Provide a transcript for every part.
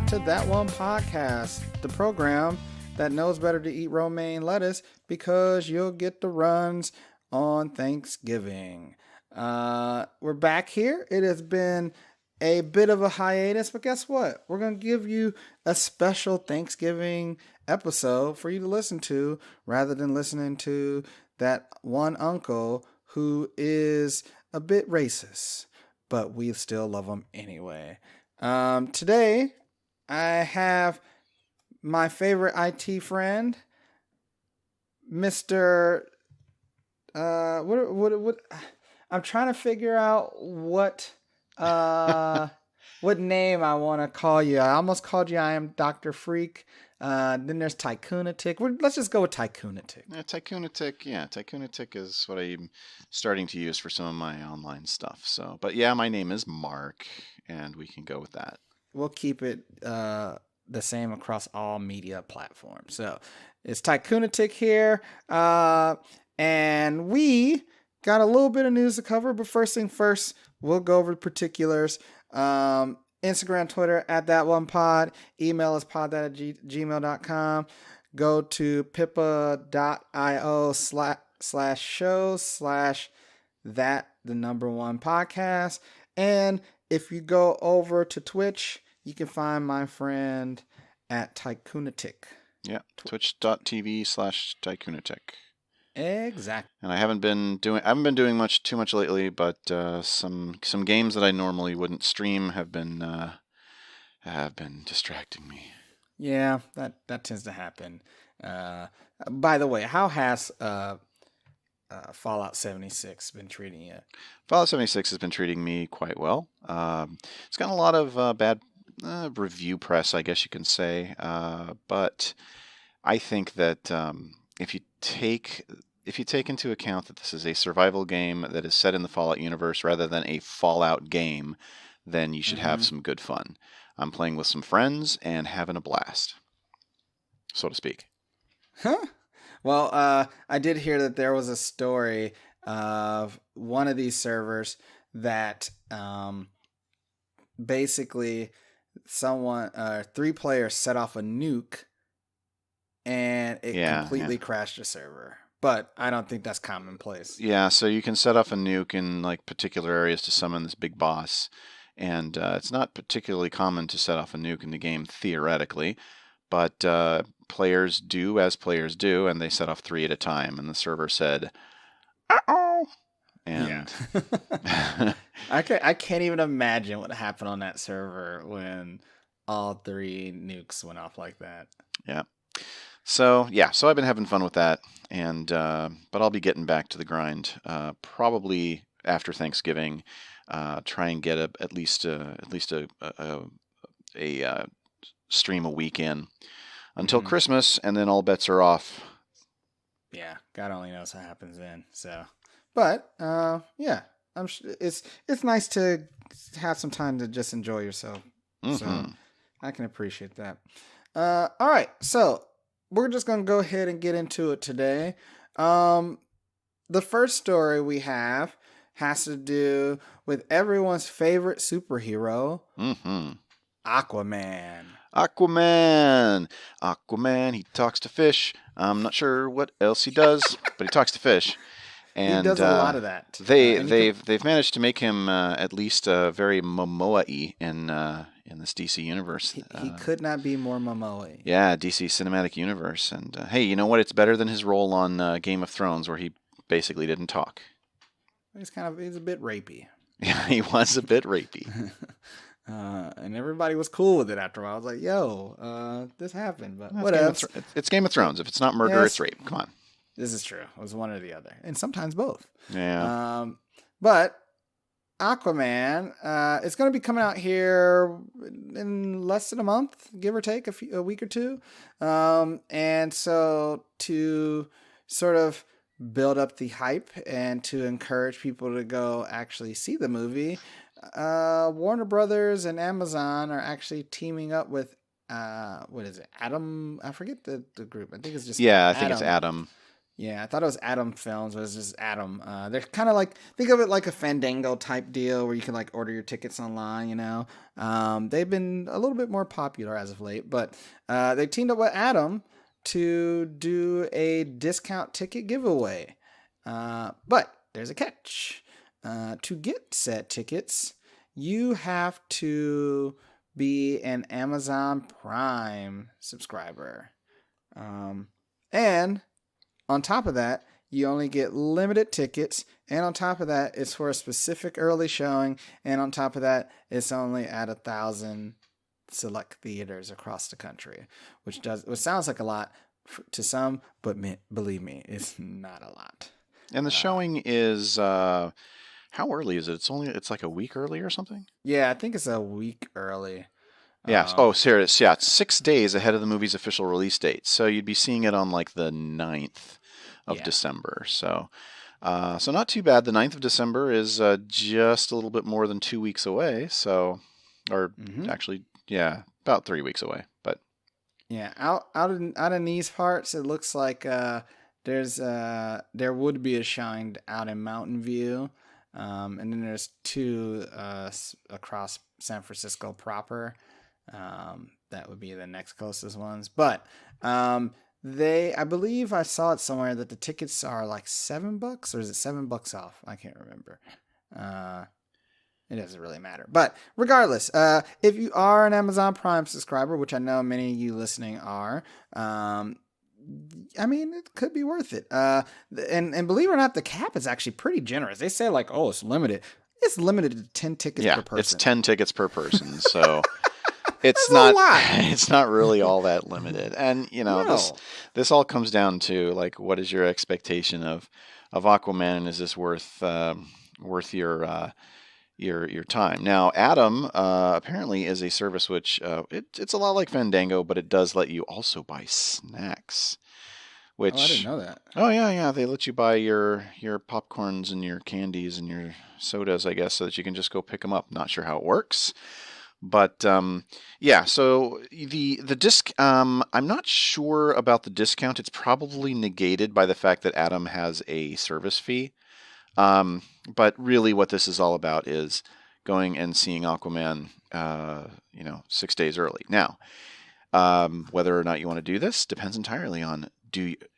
to That One Podcast, the program that knows better to eat romaine lettuce because you'll get the runs on Thanksgiving. We're back here. It has been a bit of a hiatus, but guess what? We're going to give you a special Thanksgiving episode for you to listen to rather than listening to that one uncle who is a bit racist, but we still love him anyway. Today, I have my favorite IT friend, Mr. What? I'm trying to figure out what name I want to call you. I almost called you I am Dr. Freak. Then there's Tycoonatic. Let's just go with Tycoonatic. Tycoonatic is what I'm starting to use for some of my online stuff. So, but yeah, my name is Mark, and we can go with that. We'll keep it the same across all media platforms. So it's Tycoonatic here, and we got a little bit of news to cover. But first thing first, we'll go over the particulars. Instagram, Twitter, @ThatOnePod. Email is pod@gmail.com. Go to pippa.io/show/that1podcast. And if you go over to Twitch, you can find my friend at Tycoonatic. Yeah, twitch.tv/Tycoonatic. Exactly. And I haven't been doing too much lately, but some games that I normally wouldn't stream have been distracting me. Yeah, that tends to happen. By the way, how has Fallout 76 been treating you? Fallout 76 has been treating me quite well. It's gotten a lot of bad review press, I guess you can say. But I think that if you take into account that this is a survival game that is set in the Fallout universe rather than a Fallout game, then you should have some good fun. I'm playing with some friends and having a blast, so to speak. Huh? Well, I did hear that there was a story of one of these servers that basically three players set off a nuke and it completely crashed the server. But I don't think that's commonplace. Yeah, so you can set off a nuke in like particular areas to summon this big boss. And it's not particularly common to set off a nuke in the game, theoretically. But players do as players do, and they set off 3 at a time. And the server said, "Uh-oh!" And yeah. I can't even imagine what happened on that server when all 3 nukes went off like that. Yeah. So I've been having fun with that, and but I'll be getting back to the grind probably after Thanksgiving. Try and get at least a stream a week in until Christmas, and then all bets are off. Yeah, God only knows what happens then. So, but yeah, it's nice to have some time to just enjoy yourself. So I can appreciate that. All right, so we're just gonna go ahead and get into it today. The first story we have has to do with everyone's favorite superhero, Aquaman. Aquaman, he talks to fish. I'm not sure what else he does, but he talks to fish. And he does a lot of that. They've managed to make him at least very Momoa-y in this DC universe. He could not be more Momoa-y. Yeah, DC Cinematic Universe. And hey, you know what? It's better than his role on Game of Thrones, where he basically didn't talk. He's a bit rapey. Yeah, he was a bit rapey. And everybody was cool with it after a while. I was like, yo, this happened, but what else? It's Game of Thrones. If it's not murder, it's rape. Come on. This is true. It was one or the other. And sometimes both. Yeah. But Aquaman, it's going to be coming out here in less than a month, give or take a week or two. And so to sort of build up the hype and to encourage people to go actually see the movie, Warner Brothers and Amazon are actually teaming up with what is it? Adam? I forget the group. I think it's just I think it's Adam. Yeah, I thought it was Atom Films, but it's just Atom. They're kind of like, think of it like a Fandango type deal where you can like order your tickets online. They've been a little bit more popular as of late, but they teamed up with Atom to do a discount ticket giveaway. But there's a catch. To get said tickets, you have to be an Amazon Prime subscriber. And on top of that, you only get limited tickets. And on top of that, it's for a specific early showing. And on top of that, it's only at 1,000 select theaters across the country, which sounds like a lot to some, but believe me, it's not a lot. And the showing is how early is it? It's like a week early or something? Yeah, I think it's a week early. Yes. Oh, serious. Yeah, it's 6 days ahead of the movie's official release date. So you'd be seeing it on like the 9th of December. So not too bad. The 9th of December is just a little bit more than 2 weeks away. So, or actually, yeah, about 3 weeks away. But yeah, out in these parts, it looks like there would be a showing out in Mountain View, and then there's two across San Francisco proper. That would be the next closest ones, but I believe I saw it somewhere that the tickets are like $7, or is it $7 off? I can't remember. It doesn't really matter. But regardless, if you are an Amazon Prime subscriber, which I know many of you listening are, I mean, it could be worth it. And believe it or not, the cap is actually pretty generous. They say like, oh, it's limited. It's limited to 10 tickets per person. It's 10 tickets per person. So it's That's not really all that limited. And this all comes down to like, what is your expectation of Aquaman? And is this worth your time? Now, Atom apparently is a service which it's a lot like Fandango, but it does let you also buy snacks. Which, I didn't know that. Oh yeah, they let you buy your popcorns and your candies and your sodas, I guess, so that you can just go pick them up. Not sure how it works, but yeah. So the disc, I'm not sure about the discount. It's probably negated by the fact that Atom has a service fee. But really, what this is all about is going and seeing Aquaman, 6 days early. Now, whether or not you want to do this depends entirely on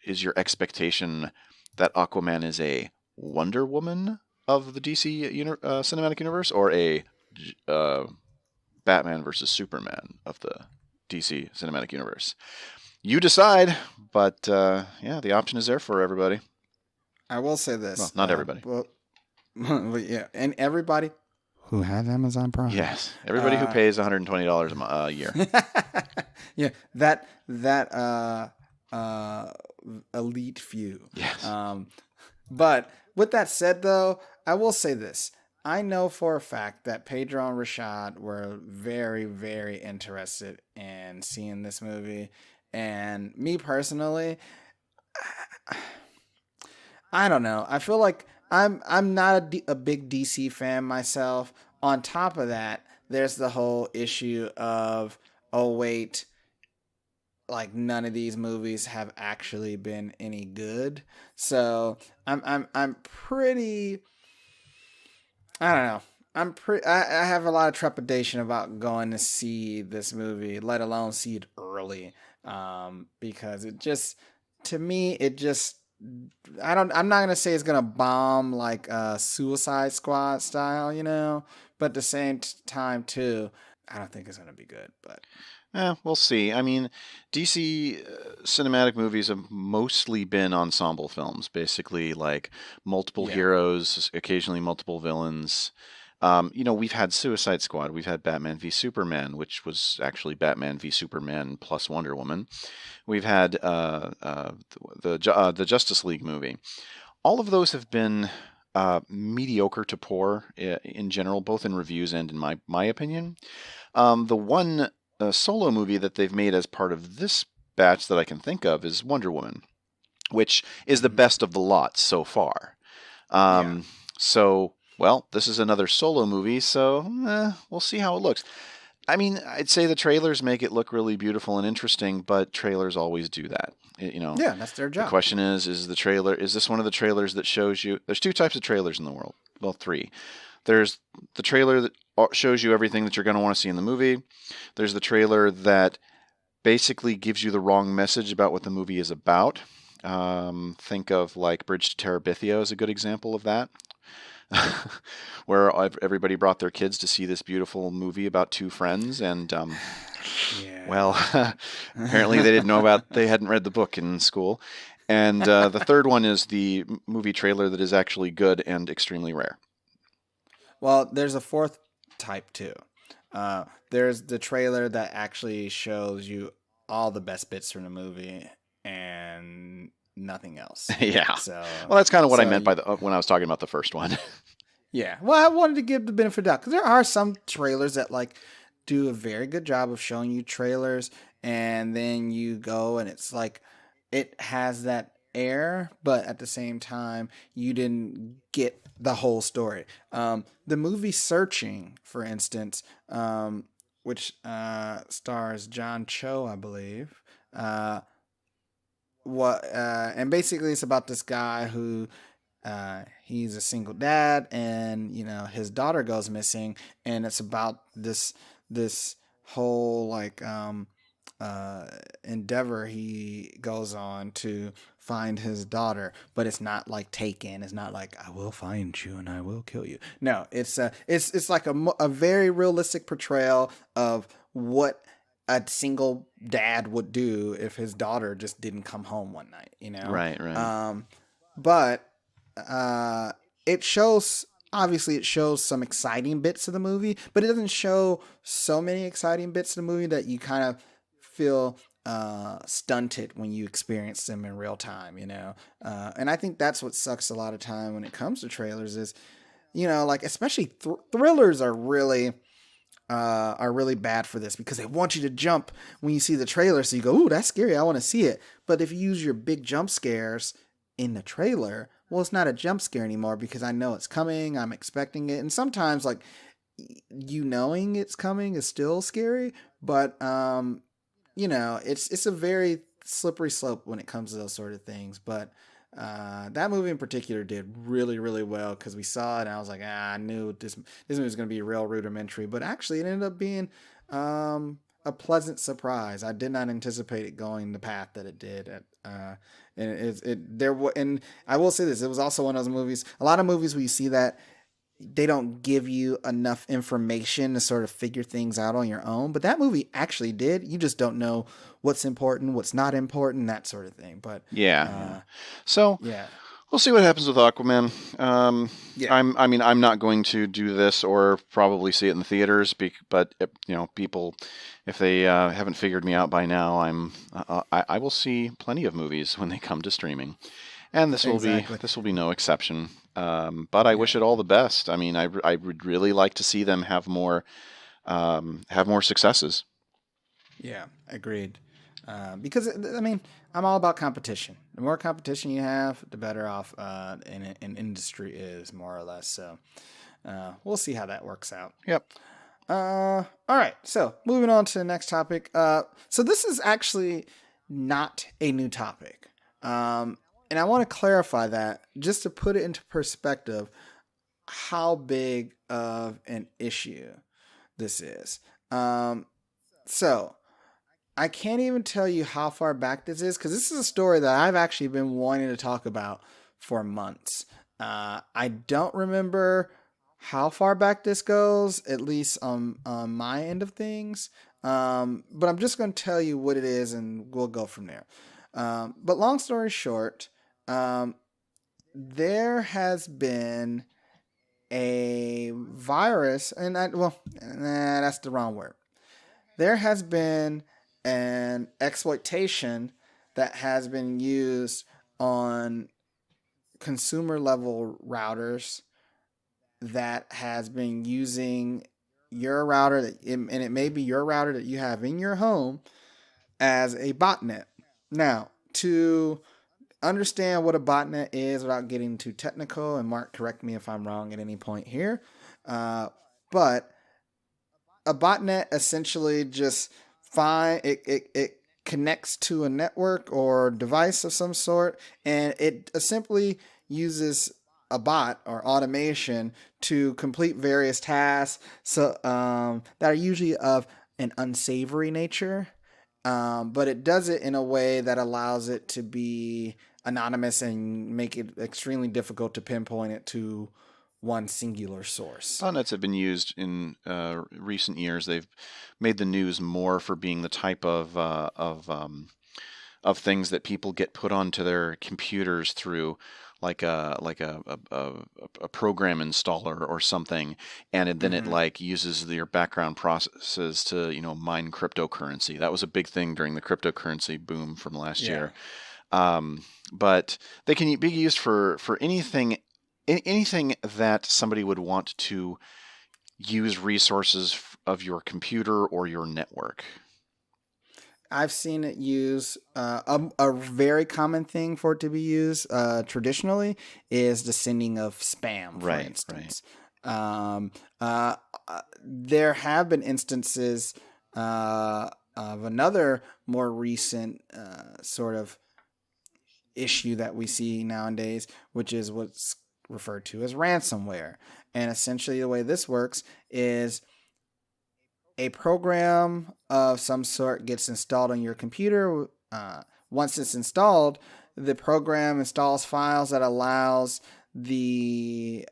is your expectation that Aquaman is a Wonder Woman of the DC cinematic universe, or a Batman versus Superman of the DC cinematic universe? You decide, but yeah, the option is there for everybody. I will say this. Well, not everybody. Well, yeah, and everybody who has Amazon Prime. Yes, everybody who pays $120 a year. Yeah, that elite few. Yes. But with that said, though, I will say this. I know for a fact that Pedro and Rashad were very, very interested in seeing this movie. And me personally, I don't know. I feel like I'm not a big DC fan myself. On top of that, there's the whole issue of, oh wait, like none of these movies have actually been any good. So I'm pretty, I don't know. I have a lot of trepidation about going to see this movie, let alone see it early. Because it just, to me, I'm not gonna say it's gonna bomb like Suicide Squad style, but at the same time too, I don't think it's gonna be good. But we'll see. I mean, DC cinematic movies have mostly been ensemble films, basically like multiple heroes, occasionally multiple villains. We've had Suicide Squad, we've had Batman v Superman, which was actually Batman v Superman plus Wonder Woman. We've had the Justice League movie. All of those have been mediocre to poor in general, both in reviews and in my opinion. The one solo movie that they've made as part of this batch that I can think of is Wonder Woman, which is the best of the lot so far. So, well, this is another solo movie, so we'll see how it looks. I mean, I'd say the trailers make it look really beautiful and interesting, but trailers always do that. Yeah, that's their The job. question is the trailer, is this one of the trailers that shows you, there's two types of trailers in the world. Well, three. There's the trailer that shows you everything that you're going to want to see in the movie. There's the trailer that basically gives you the wrong message about what the movie is about. Think of like Bridge to Terabithia as a good example of that. Where everybody brought their kids to see this beautiful movie about two friends, and well, Yeah. apparently they hadn't read the book in school. And the third one is the movie trailer that is actually good and extremely rare. Well, there's a fourth type too. There's the trailer that actually shows you all the best bits from the movie and nothing else. Yeah. So, Well, that's kind of what I so meant by when I was talking about the first one. yeah. Well, I wanted to give the benefit of the doubt because there are some trailers that like do a very good job of showing you trailers, and then you go and it's like it has that air, but at the same time, you didn't get the whole story. The movie Searching, for instance, which stars John Cho, I believe. Uh, and basically it's about this guy who he's a single dad, and his daughter goes missing, and it's about this whole like endeavor he goes on to find his daughter. But it's not like Taken. It's not like I will find you and I will kill you. No, it's like a very realistic portrayal of what a single dad would do if his daughter just didn't come home one night. Right, right. But it shows, obviously it shows some exciting bits of the movie, but it doesn't show so many exciting bits of the movie that you kind of feel stunted when you experience them in real time. And I think that's what sucks a lot of time when it comes to trailers is, like especially thrillers are really bad for this because they want you to jump when you see the trailer. So you go, ooh, that's scary, I want to see it. But if you use your big jump scares in the trailer, well, it's not a jump scare anymore because I know it's coming, I'm expecting it. And sometimes like knowing it's coming is still scary, but it's a very slippery slope when it comes to those sort of things. But that movie in particular did really, really well because we saw it and I was like, I knew this movie was going to be real rudimentary, but actually it ended up being a pleasant surprise. I did not anticipate it going the path that it did. And I will say this: it was also one of those movies. A lot of movies where you see that they don't give you enough information to sort of figure things out on your own. But that movie actually did. You just don't know what's important, what's not important, that sort of thing. But Yeah. So yeah, we'll see what happens with Aquaman. yeah, I'm not going to do this or probably see it in the theaters, but people, if they haven't figured me out by now, I will see plenty of movies when they come to streaming, and exactly. this will be no exception. But I wish it all the best. I mean, I would really like to see them have more successes. Yeah, agreed. Because I mean, I'm all about competition. The more competition you have, the better off an industry is, more or less. So we'll see how that works out. Yep. All right. So moving on to the next topic. So this is actually not a new topic. And I want to clarify that just to put it into perspective, how big of an issue this is. So I can't even tell you how far back this is because this is a story that I've actually been wanting to talk about for months. I don't remember how far back this goes, at least on my end of things. But I'm just going to tell you what it is and we'll go from there. But long story short, there has been a virus, and that's the wrong word. There has been an exploitation that has been used on consumer level routers that has been using your router and it may be your router that you have in your home as a botnet. Now, to understand what a botnet is without getting too technical, and Mark, correct me if I'm wrong at any point here, but a botnet essentially just it connects to a network or device of some sort, and it simply uses a bot or automation to complete various tasks that are usually of an unsavory nature. But it does it in a way that allows it to be anonymous and make it extremely difficult to pinpoint it to one singular source. Botnets have been used in recent years. They've made the news more for being the type of things that people get put onto their computers through like a program installer or something, and then it Mm-hmm. like uses your background processes to mine cryptocurrency. That was a big thing during the cryptocurrency boom from last Yeah. year. But they can be used for anything that somebody would want to use resources of your computer or your network. I've seen it use a very common thing for it to be used traditionally is the sending of spam, for Right, right. instance. Um, there have been instances of another more recent sort of issue that we see nowadays, which is what's referred to as ransomware. And essentially, the way this works is a program of some sort gets installed on your computer. Once it's installed, the program installs files that allows the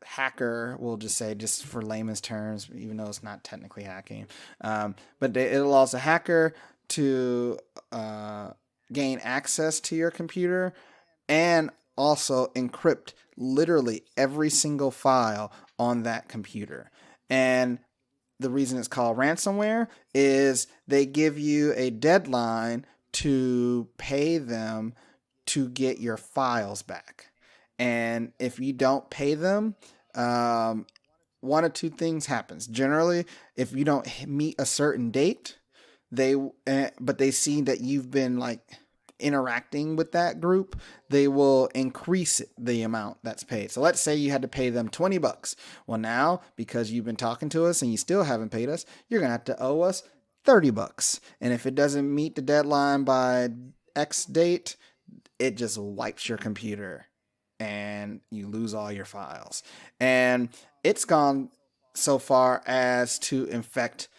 hacker, we'll just say, just for layman's terms, even though it's not technically hacking, but it allows the hacker to gain access to your computer and also encrypt literally every single file on that computer. And the reason it's called ransomware is they give you a deadline to pay them to get your files back. And if you don't pay them, um, one of two things happens. Generally, if you don't meet a certain date, they but they see that you've been like interacting with that group, they will increase the amount that's paid. So let's say you had to pay them $20. Well, now because you've been talking to us and you still haven't paid us, you're going to have to owe us $30. And if it doesn't meet the deadline by X date, it just wipes your computer and you lose all your files. And it's gone so far as to infect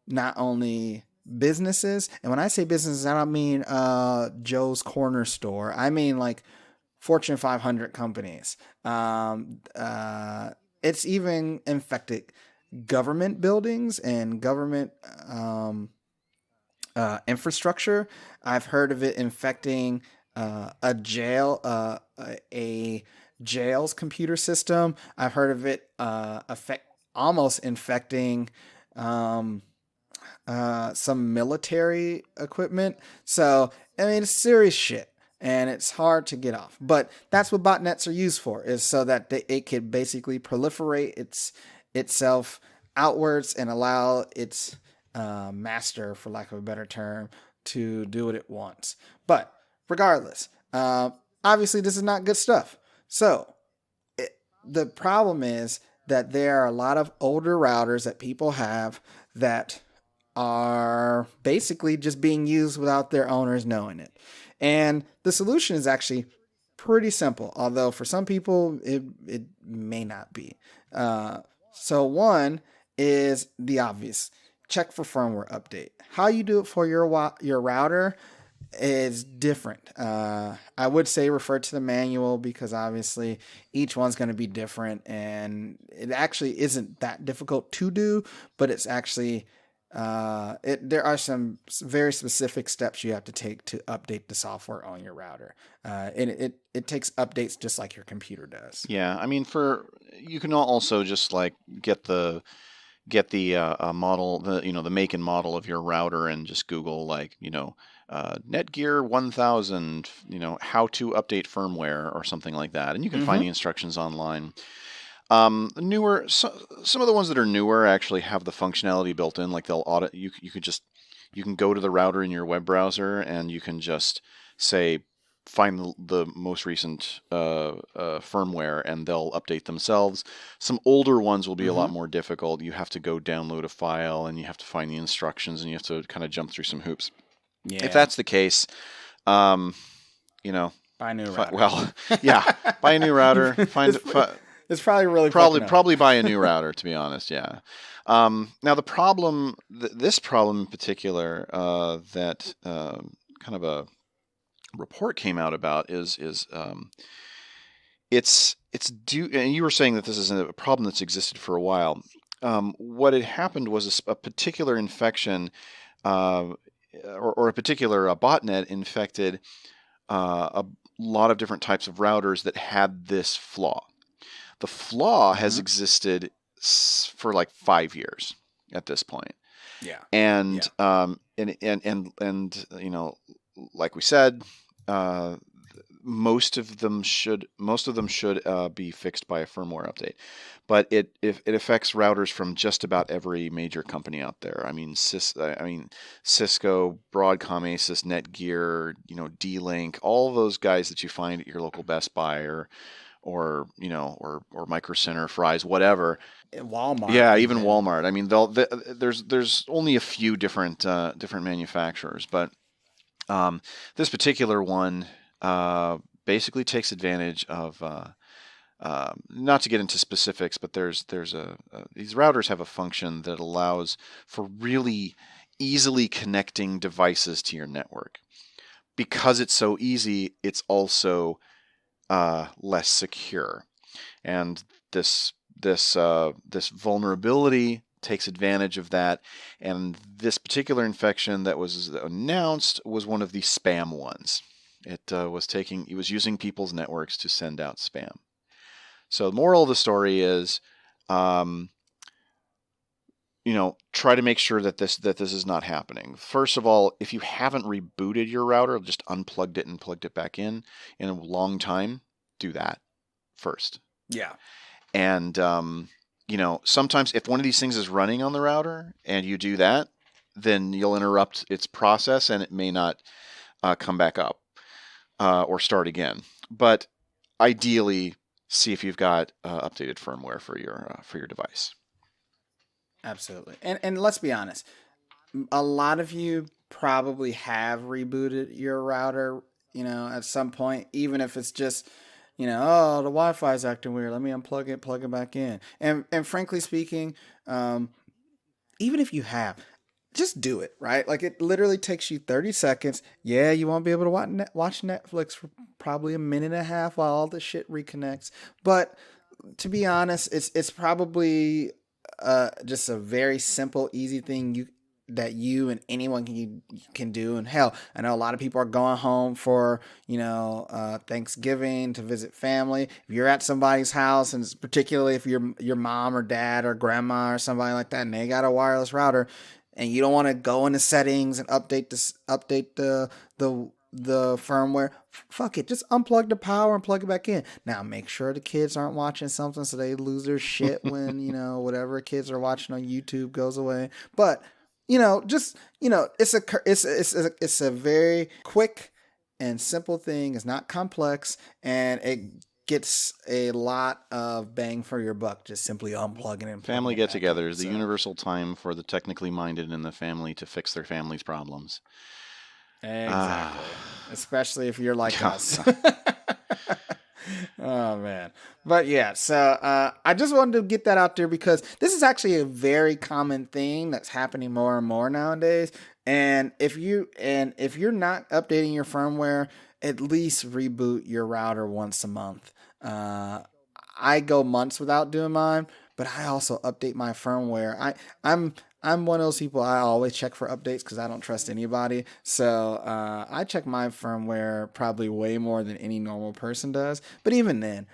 not only businesses, and when I say businesses, I don't mean Joe's Corner Store. I mean like Fortune 500 companies. It's even infected government buildings and government infrastructure. I've heard of it infecting a jail's computer system. I've heard of it affect almost infecting um, some military equipment. So, I mean, it's serious shit and it's hard to get off. But that's what botnets are used for, is so that it can basically proliferate itself outwards and allow its master, for lack of a better term, to do what it wants. But regardless, obviously, this is not good stuff. So, the problem is that there are a lot of older routers that people have that are basically just being used without their owners knowing it. And the solution is actually pretty simple, although for some people it may not be. So, one is the obvious: check for firmware update. How you do it for your router is different. I would say refer to the manual because obviously each one's going to be different, and it actually isn't that difficult to do, but it's actually there are some very specific steps you have to take to update the software on your router, and it takes updates just like your computer does. Yeah, I mean, for you can also just like get the model, the make and model of your router, and just Google like Netgear 1000, how to update firmware or something like that, and you can find Mm-hmm. the instructions online. Some of the ones that are newer actually have the functionality built in, like they'll audit. You can go to the router in your web browser and you can just say find the most recent firmware, and they'll update themselves. Some older ones will be a lot more difficult. You have to go download a file, and you have to find the instructions, and you have to kind of jump through some hoops. Yeah. If that's the case, you know, buy a new router. Well, yeah, buy a new router. It's probably really probably buy a new router, to be honest. Yeah. Now the problem, this problem in particular, that kind of a report came out about is it's due. And you were saying that this is a problem that's existed for a while. What had happened was a particular infection, or a particular botnet infected a lot of different types of routers that had this flaw. The flaw has existed for like 5 years at this point. Yeah. And you know, like we said, most of them should be fixed by a firmware update. But it affects routers from just about every major company out there. I mean, Cisco, Broadcom, Asus, Netgear, you know, D-Link, all those guys that you find at your local Best Buy or you know, or Micro Center, Fry's, whatever. Walmart. Yeah, even Walmart. I mean, there's only a few different manufacturers, but this particular one basically takes advantage of. Not to get into specifics, but these routers have a function that allows for really easily connecting devices to your network. Because it's so easy, it's also less secure, and this vulnerability takes advantage of that. And this particular infection that was announced was one of the spam ones. It was using people's networks to send out spam. So the moral of the story is, you know, try to make sure that this is not happening. First of all, if you haven't rebooted your router, just unplugged it and plugged it back in a long time, do that first. Yeah. And you know, sometimes if one of these things is running on the router and you do that, then you'll interrupt its process and it may not come back up or start again. But ideally, see if you've got updated firmware for your device. Absolutely. And let's be honest, a lot of you probably have rebooted your router, you know, at some point, even if it's just, you know, oh, the Wi-Fi is acting weird. Let me unplug it, plug it back in. And frankly speaking, even if you have, just do it, right? Like, it literally takes you 30 seconds. Yeah, you won't be able to watch Netflix for probably a minute and a half while all the shit reconnects. But to be honest, it's probably just a very simple, easy thing that you and anyone can do. And hell, I know a lot of people are going home for, you know, Thanksgiving to visit family. If you're at somebody's house, and particularly if your mom or dad or grandma or somebody like that, and they got a wireless router, and you don't want to go into settings and update the firmware, fuck it, just unplug the power and plug it back in. Now make sure the kids aren't watching something so they lose their shit when, you know, whatever kids are watching on YouTube goes away. But you know, just, you know, it's a very quick and simple thing. It's not complex, and it gets a lot of bang for your buck just simply unplugging it. Family get-togethers, the universal time for the technically minded in the family to fix their family's problems. Exactly. Especially if you're like us. Oh, man. But yeah, so I just wanted to get that out there because this is actually a very common thing that's happening more and more nowadays. And if you're not updating your firmware, at least reboot your router once a month. I go months without doing mine, but I also update my firmware. I'm one of those people, I always check for updates because I don't trust anybody. So I check my firmware probably way more than any normal person does. But even then,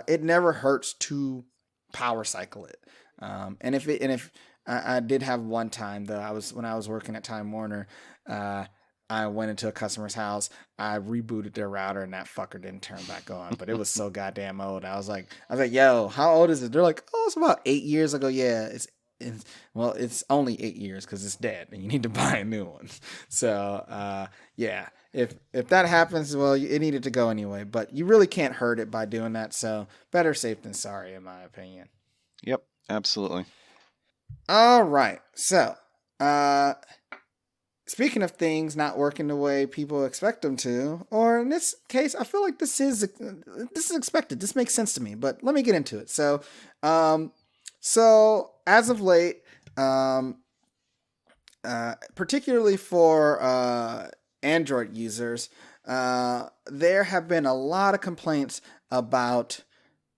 it never hurts to power cycle it. And if I did have one time though, when I was working at Time Warner, I went into a customer's house, I rebooted their router, and that fucker didn't turn back on. But it was so goddamn old. I was like, yo, how old is it? They're like, oh, it's about 8 years ago. Yeah, it's only 8 years because it's dead and you need to buy a new one. So yeah, If that happens, well, it needed to go anyway. But you really can't hurt it by doing that. So better safe than sorry, in my opinion. Yep, absolutely. All right. So, uh, speaking of things not working the way people expect them to, or in this case, I feel like this is expected. This makes sense to me. But let me get into it. Um, so as of late, um, particularly for Android users, there have been a lot of complaints about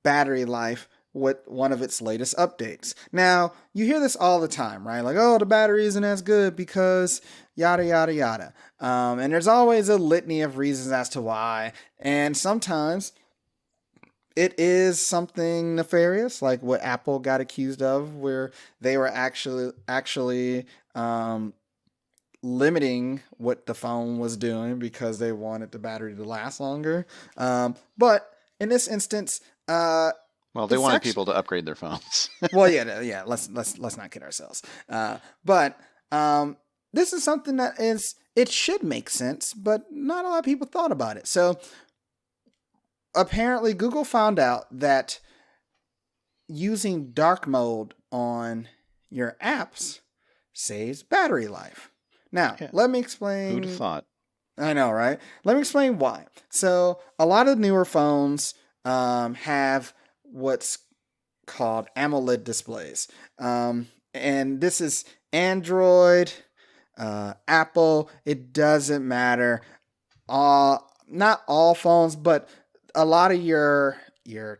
battery life with one of its latest updates. Now, you hear this all the time, right? Like, oh, the battery isn't as good because yada, yada, yada. And there's always a litany of reasons as to why. And sometimes it is something nefarious, like what Apple got accused of, where they were actually limiting what the phone was doing because they wanted the battery to last longer. But in this instance, Well, they it's wanted actually people to upgrade their phones. well, yeah, yeah. Let's not kid ourselves. But this is something that is it should make sense, but not a lot of people thought about it. So apparently, Google found out that using dark mode on your apps saves battery life. Now, Yeah. let me Who'd have explain. thought? I know, right? Let me explain why. So, a lot of newer phones have what's called AMOLED displays. And this is Android, Apple, it doesn't matter. Not all phones, but a lot of your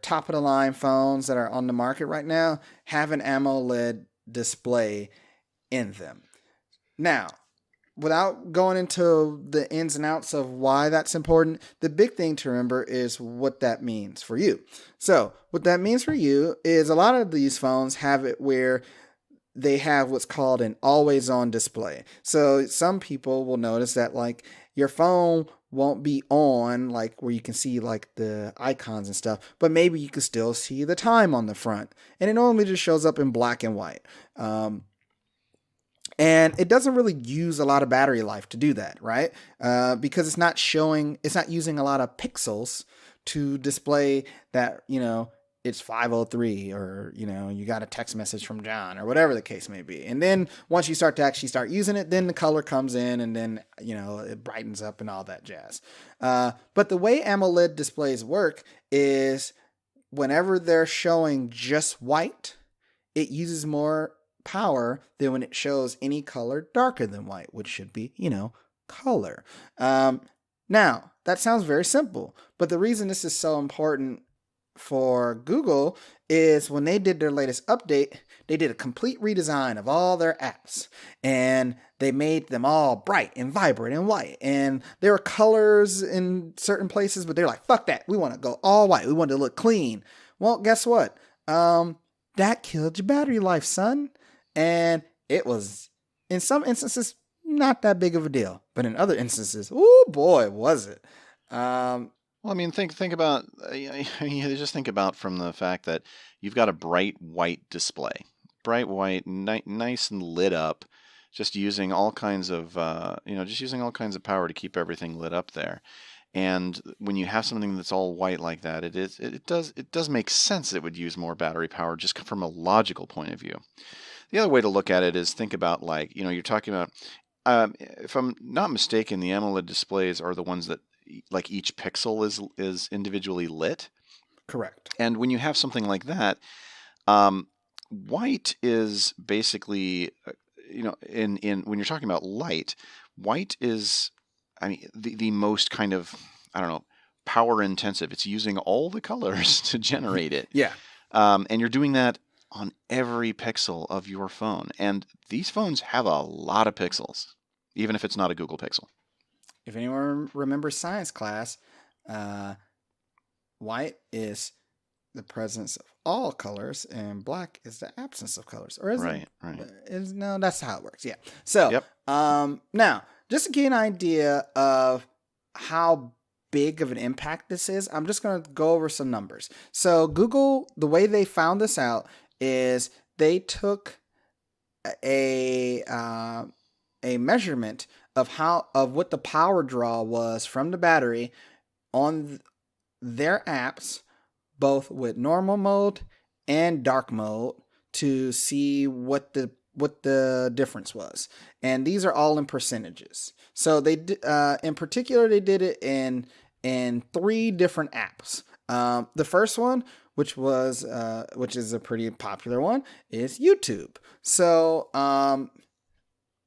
top of the line phones that are on the market right now have an AMOLED display in them. Now, without going into the ins and outs of why that's important, the big thing to remember is what that means for you. So, what that means for you is a lot of these phones have it where they have what's called an always on display. So, some people will notice that like your phone won't be on like where you can see like the icons and stuff, but maybe you can still see the time on the front. And it normally just shows up in black and white. And it doesn't really use a lot of battery life to do that, right? Because it's not using a lot of pixels to display that, it's 503 or, you got a text message from John or whatever the case may be. And then once you start to actually start using it, then the color comes in and then, it brightens up and all that jazz. But the way AMOLED displays work is whenever they're showing just white, it uses more power than when it shows any color darker than white, which should be, color. Now, that sounds very simple, but the reason this is so important for Google is when they did their latest update, they did a complete redesign of all their apps and they made them all bright and vibrant and white. And there were colors in certain places, but they're like, fuck that. We want to go all white. We want to look clean. Well, guess what? That killed your battery life, son. And it was, in some instances, not that big of a deal. But in other instances, oh boy, was it. Well, I mean, think about. Just think about from the fact that you've got a bright white display, bright white, nice and lit up, just using all kinds of, just using all kinds of power to keep everything lit up there. And when you have something that's all white like that, it does make sense that it would use more battery power just from a logical point of view. The other way to look at it is think about like, you're talking about, if I'm not mistaken, the AMOLED displays are the ones that like each pixel is individually lit. Correct. And when you have something like that, white is basically, in when you're talking about light, white is, I mean, the most kind of, I don't know, power intensive. It's using all the colors to generate it. Yeah. And you're doing that on every pixel of your phone. And these phones have a lot of pixels, even if it's not a Google Pixel. If anyone remembers science class, white is the presence of all colors and black is the absence of colors. Or is it? Right. No, that's how it works. Yeah. So, Yep. Now, just to get an idea of how big of an impact this is, I'm just going to go over some numbers. So, Google, the way they found this out is they took a measurement of what the power draw was from the battery on their apps, both with normal mode and dark mode, to see what the difference was. And these are all in percentages. So in particular, they did it in three different apps. The first one, which is a pretty popular one, is YouTube. So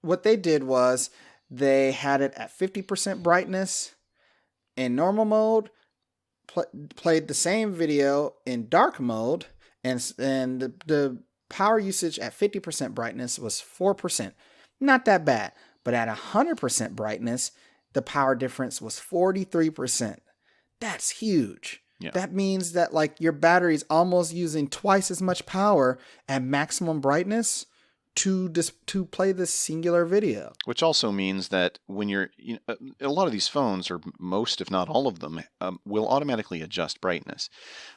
what they did was they had it at 50% brightness in normal mode, played the same video in dark mode, and the power usage at 50% brightness was 4%. Not that bad. But at 100% brightness, the power difference was 43%. That's huge. Yeah. That means that like your battery is almost using twice as much power at maximum brightness to play this singular video. Which also means that when a lot of these phones, or most, if not all of them, will automatically adjust brightness.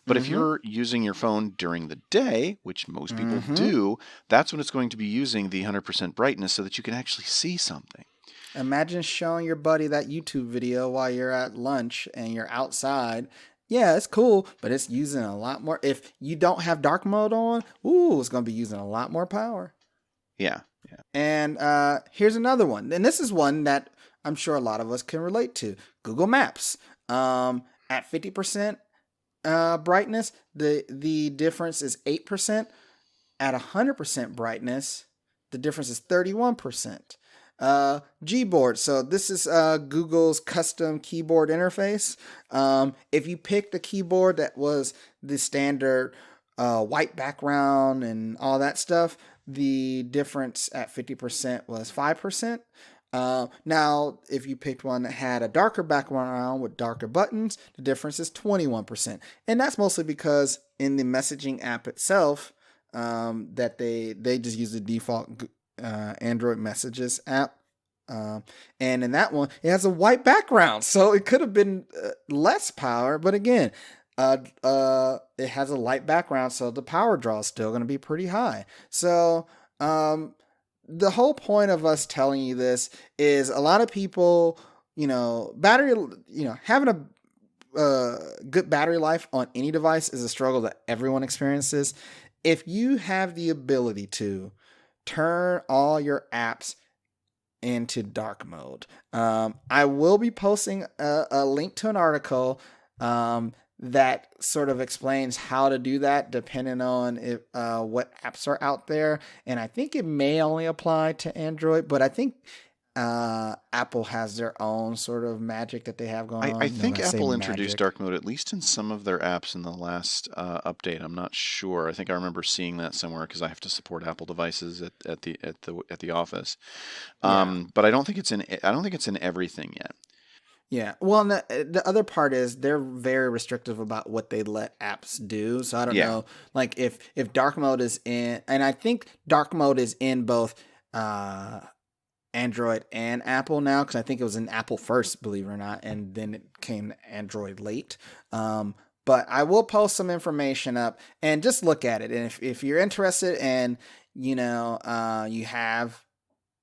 But if you're using your phone during the day, which most people do, that's when it's going to be using the 100% brightness so that you can actually see something. Imagine showing your buddy that YouTube video while you're at lunch and you're outside. Yeah, it's cool, but it's using a lot more. If you don't have dark mode on, it's going to be using a lot more power. Yeah. And here's another one. And this is one that I'm sure a lot of us can relate to. Google Maps. At 50% brightness, the difference is 8%. At 100% brightness, the difference is 31%. Gboard. So this is Google's custom keyboard interface. If you pick the keyboard that was the standard white background and all that stuff, the difference at 50% was 5%. Now, if you picked one that had a darker background with darker buttons, the difference is 21%. And that's mostly because in the messaging app itself, that they just use the default Android messages app. And in that one, it has a white background. So it could have been less power. But again, it has a light background, so the power draw is still going to be pretty high. So the whole point of us telling you this is a lot of people, having a good battery life on any device is a struggle that everyone experiences. If you have the ability to turn all your apps into dark mode, I will be posting a link to an article that sort of explains how to do that depending on what apps are out there. And I think it may only apply to Android, but I think Apple has their own sort of magic that they have going on. I think Apple introduced dark mode at least in some of their apps in the last update. I'm not sure. I think I remember seeing that somewhere because I have to support Apple devices at the office. But I don't think it's in everything yet. Yeah. Well, the other part is they're very restrictive about what they let apps do. So I don't know, like if dark mode is in, and I think dark mode is in both Android and Apple now, because I think it was in Apple first, believe it or not, and then it came to Android late. But I will post some information up and just look at it. And if you're interested and you have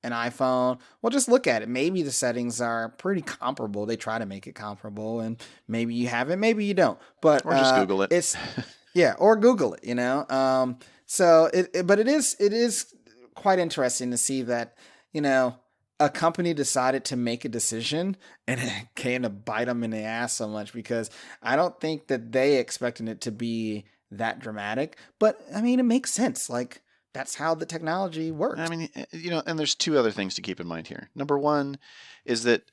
an iPhone, well, just look at it. Maybe the settings are pretty comparable. They try to make it comparable, and maybe you have it, maybe you don't. But or just Google it. Or Google it. But it is quite interesting to see that a company decided to make a decision and it came to bite them in the ass so much, because I don't think that they expected it to be that dramatic. But I mean, it makes sense. Like, that's how the technology works. I mean, and there's two other things to keep in mind here. Number one is that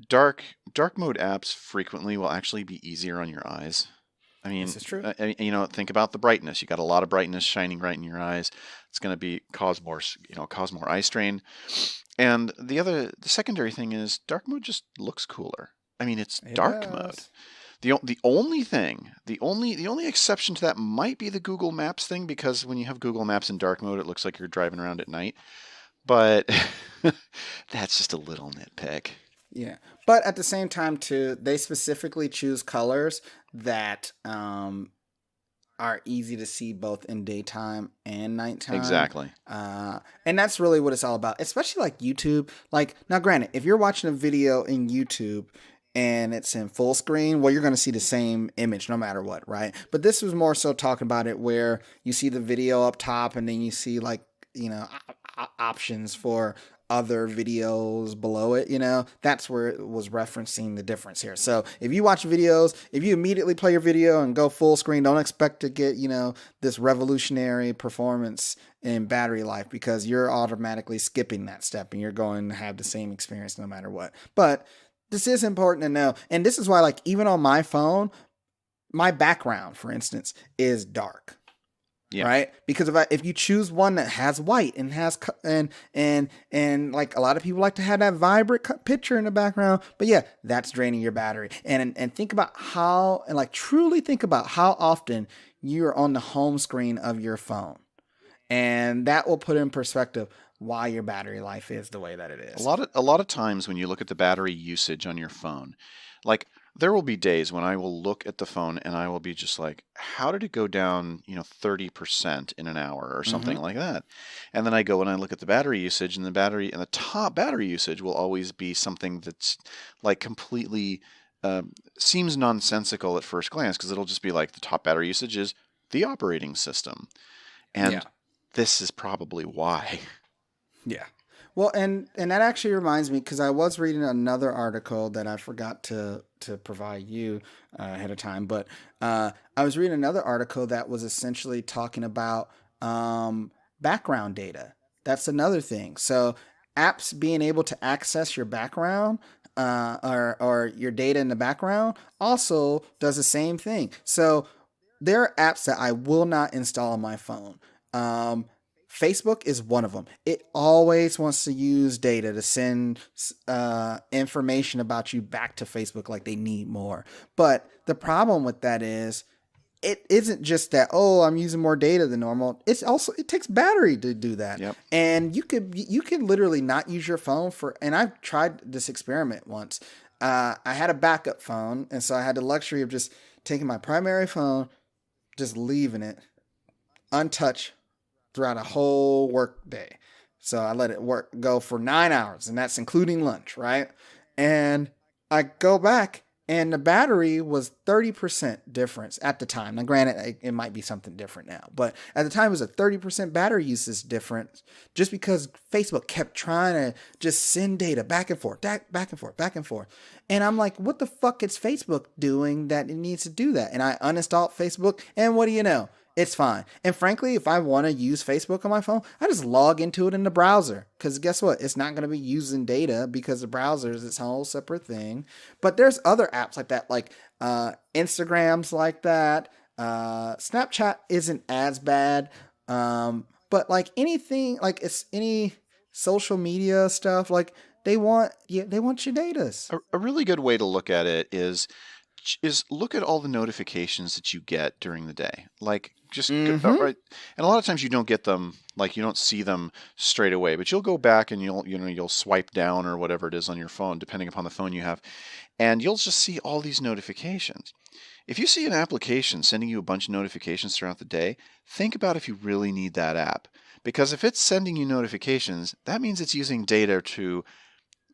dark mode apps frequently will actually be easier on your eyes. I mean, this is true. Think about the brightness. You got a lot of brightness shining right in your eyes. It's going to cause more eye strain. And the secondary thing is dark mode just looks cooler. I mean, it's dark mode. The only exception to that might be the Google Maps thing, because when you have Google Maps in dark mode, it looks like you're driving around at night. But that's just a little nitpick. Yeah. But at the same time, too, they specifically choose colors that are easy to see both in daytime and nighttime. Exactly. And that's really what it's all about, especially like YouTube. Like, now, granted, if you're watching a video in YouTube and it's in full screen, well, you're going to see the same image no matter what, right? But this was more so talking about it where you see the video up top and then you see, like, options for other videos below it. That's where it was referencing the difference here. So if you watch videos, if you immediately play your video and go full screen, don't expect to get this revolutionary performance in battery life, because you're automatically skipping that step and you're going to have the same experience no matter what. But this is important to know, and this is why, like, even on my phone, my background, for instance, is dark. Yeah. Right, because if you choose one that has white and has and like, a lot of people like to have that vibrant picture in the background, but yeah, that's draining your battery. And think about how, and like, truly think about how often you're on the home screen of your phone, and that will put in perspective why your battery life is the way that it is. A lot of times when you look at the battery usage on your phone, like, there will be days when I will look at the phone and I will be just like, how did it go down, 30% in an hour or something like that? And then I go and I look at the battery usage, and the top battery usage will always be something that's like completely seems nonsensical at first glance, because it'll just be like the top battery usage is the operating system. And this is probably why. Yeah. Well, and that actually reminds me, because I was reading another article that I forgot to provide you ahead of time, but I was reading another article that was essentially talking about background data. That's another thing. So apps being able to access your background, or your data in the background, also does the same thing. So there are apps that I will not install on my phone. Facebook is one of them. It always wants to use data to send information about you back to Facebook, like they need more. But the problem with that is, it isn't just that, oh, I'm using more data than normal. It's also, it takes battery to do that. Yep. And you could literally not use your phone for, and I've tried this experiment once. I had a backup phone, and so I had the luxury of just taking my primary phone, just leaving it untouched throughout a whole work day. So I let it go for 9 hours, and that's including lunch, right? And I go back, and the battery was 30% difference at the time. Now, granted, it might be something different now, but at the time it was a 30% battery usage difference, just because Facebook kept trying to just send data back and forth, back and forth, back and forth. And I'm like, what the fuck is Facebook doing that it needs to do that? And I uninstalled Facebook, and what do you know? It's fine. And frankly, if I want to use Facebook on my phone, I just log into it in the browser. Because guess what? It's not going to be using data, because the browser is its whole separate thing. But there's other apps like that, like Instagram's like that. Snapchat isn't as bad. But like anything, like it's any social media stuff, like they want your data. A really good way to look at it is look at all the notifications that you get during the day. Like, just right, and a lot of times you don't get them, like, you don't see them straight away, but you'll go back and you'll swipe down or whatever it is on your phone, depending upon the phone you have, and you'll just see all these notifications. If you see an application sending you a bunch of notifications throughout the day, think about if you really need that app, because if it's sending you notifications, that means it's using data to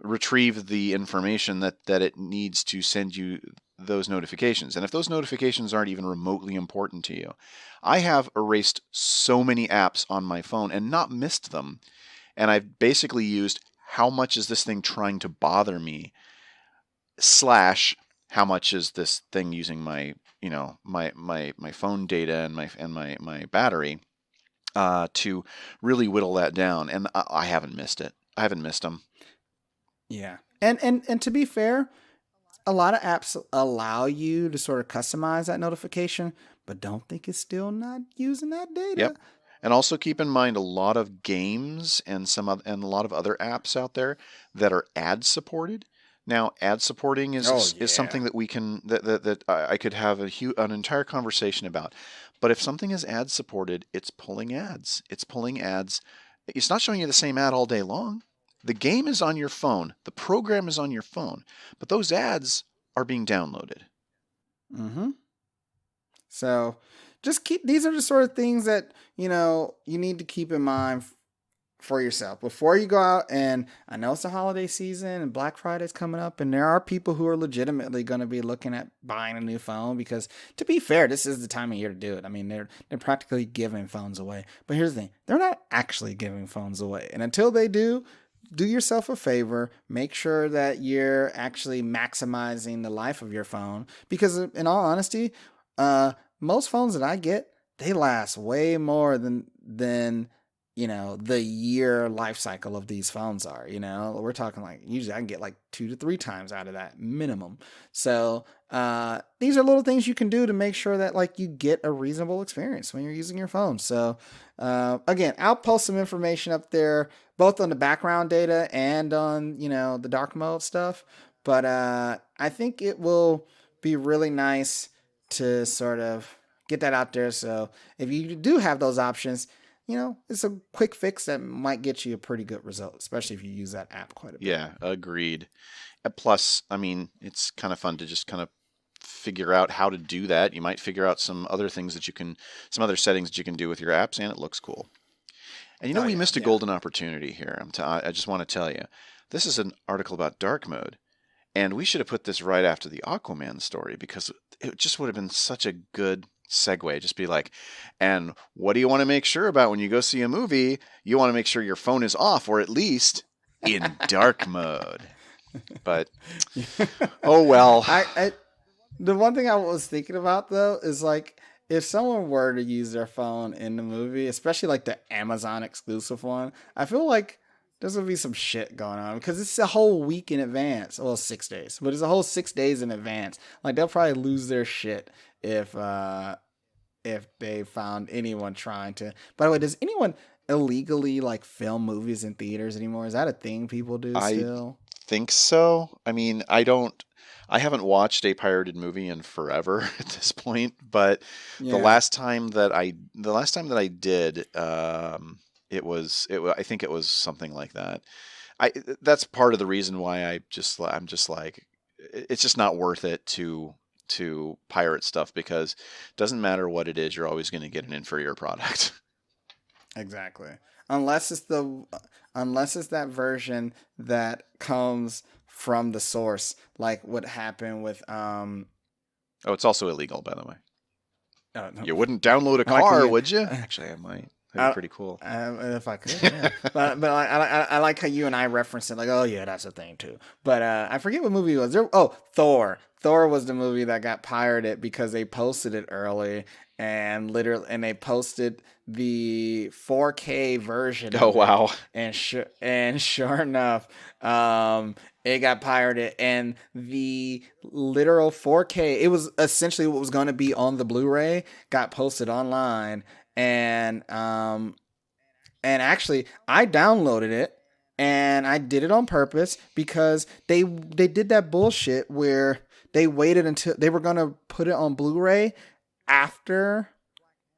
retrieve the information that it needs to send you those notifications. And if those notifications aren't even remotely important to you, I have erased so many apps on my phone and not missed them. And I've basically used, how much is this thing trying to bother me, / how much is this thing using my my phone data and my battery, to really whittle that down. And I haven't missed it. I haven't missed them. Yeah. And to be fair, a lot of apps allow you to sort of customize that notification, but don't think it's still not using that data. Yep. And also keep in mind, a lot of games and a lot of other apps out there that are ad supported. Now, ad supporting is something that we can that I could have an entire conversation about. But if something is ad supported, it's pulling ads. It's pulling ads. It's not showing you the same ad all day long. The game is on your phone. The program is on your phone. But those ads are being downloaded. So just keep, these are the sort of things that, you need to keep in mind for yourself before you go out. And I know it's the holiday season and Black Friday's coming up, and there are people who are legitimately going to be looking at buying a new phone because, to be fair, this is the time of year to do it. I mean, they're practically giving phones away. But here's the thing: they're not actually giving phones away, and until they do yourself a favor, make sure that you're actually maximizing the life of your phone. Because in all honesty, most phones that I get, they last way more than the year life cycle of these phones are. We're talking like usually I can get like 2 to 3 times out of that minimum. So these are little things you can do to make sure that like you get a reasonable experience when you're using your phone. So again, I'll post some information up there, both on the background data and on the dark mode stuff. But I think it will be really nice to sort of get that out there. So if you do have those options, it's a quick fix that might get you a pretty good result, especially if you use that app quite a bit. Yeah, agreed. Plus, I mean, it's kind of fun to just kind of figure out how to do that. You might figure out some other things that some other settings that you can do with your apps, and it looks cool. And Oh we yeah, missed a yeah. golden opportunity here. I just want to tell you, this is an article about dark mode, and we should have put this right after the Aquaman story because it just would have been such a good segue. Just be like, and what do you want to make sure about when you go see a movie? You want to make sure your phone is off, or at least in dark mode. But oh well. I the one thing I was thinking about though is like if someone were to use their phone in the movie, especially like the Amazon exclusive one, I feel like there's gonna be some shit going on because it's a whole week in advance. Well, 6 days, but it's a whole 6 days in advance. Like they'll probably lose their shit if they found anyone trying to. By the way, does anyone illegally like film movies in theaters anymore? Is that a thing people do I still? think so. I mean, I haven't watched a pirated movie in forever at this point, but Yeah. the last time that I did, I think it was something like that. I That's part of the reason why I'm just like it's just not worth it to pirate stuff because it doesn't matter what it is, you're always going to get an inferior product. Exactly. Unless it's the unless it's that version that comes from the source, like what happened with Oh, it's also illegal, by the way. no, You wouldn't download a I like how car, you would you? Actually, I might. That'd be I, pretty cool. if I could, yeah. But I like how you and I referenced it, like, oh yeah, that's a thing too. But I forget what movie it was. Oh, Thor. Thor was the movie that got pirated because they posted it early and they posted the 4K version Oh of it, wow. and sure enough, it got pirated, and the literal 4K, it was essentially what was going to be on the Blu-ray, got posted online, and actually I downloaded it and I did it on purpose because they did that bullshit where they waited until they were gonna put it on Blu-ray after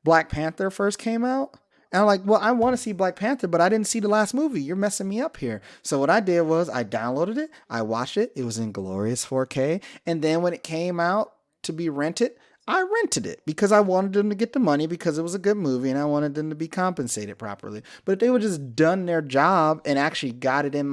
Black Panther first came out. And I'm like, well, I want to see Black Panther, but I didn't see the last movie. You're messing me up here. So what I did was I downloaded it, I watched it, it was in glorious 4K, and then when it came out to be rented, I rented it because I wanted them to get the money because it was a good movie and I wanted them to be compensated properly. But if they would just done their job and actually got it in